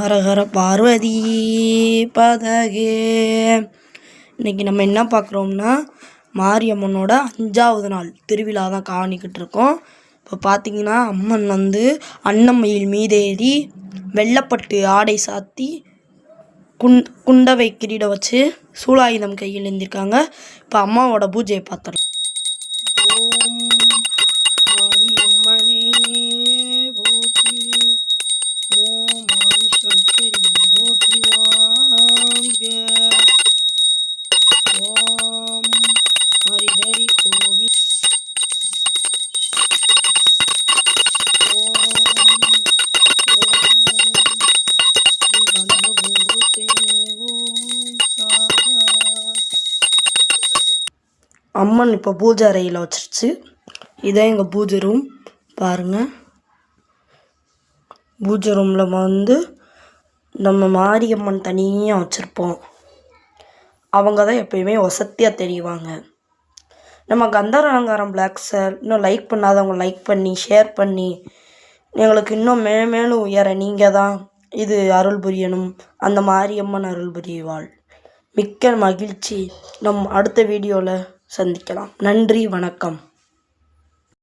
ஹரஹர பார்வதி பதகே. இன்றைக்கி நம்ம என்ன பார்க்குறோம்னா மாரியம்மனோட 5வது நாள் திருவிழா தான் காணிக்கிட்டு இருக்கோம். இப்போ பார்த்தீங்கன்னா அம்மன் அன்னமயில் மீதேறி வெள்ளப்பட்டு ஆடை சாத்தி குண்டவை கிரீட வச்சு சூலாயுதம் கையில் எழுந்திருக்காங்க. இப்போ அம்மாவோட பூஜையை பார்த்துடலாம். ஓம் மாரியம்மனே போற்றி, ஓம் ஆதிசங்கரி போற்றி வாங்க, ஓம் ஹரிஹரி கோவில், ஓம் ஸ்ரீ கந்தகுருதே ஓம் சாரா. அம்மன் இப்போ பூஜை அறையில் வச்சிருச்சு. இதான் எங்கள் பூஜை ரூம் பாருங்கள். பூஜை ரூமில் நம்ம மாரியம்மன் தனியாக வச்சுருப்போம். அவங்க தான் எப்பயுமே வசதியாக தெரிவாங்க. நம்ம கந்தர் அலங்காரம் பிளாக் சார் இன்னும் லைக் பண்ணாதவங்க லைக் பண்ணி ஷேர் பண்ணி எங்களுக்கு இன்னும் மேலும் உயர நீங்கள் தான் இது அருள் புரியணும். அந்த மாரியம்மன் அருள் புரிவாள். மிக்க மகிழ்ச்சி. நம் அடுத்த வீடியோவில் சந்திக்கலாம். நன்றி, வணக்கம்.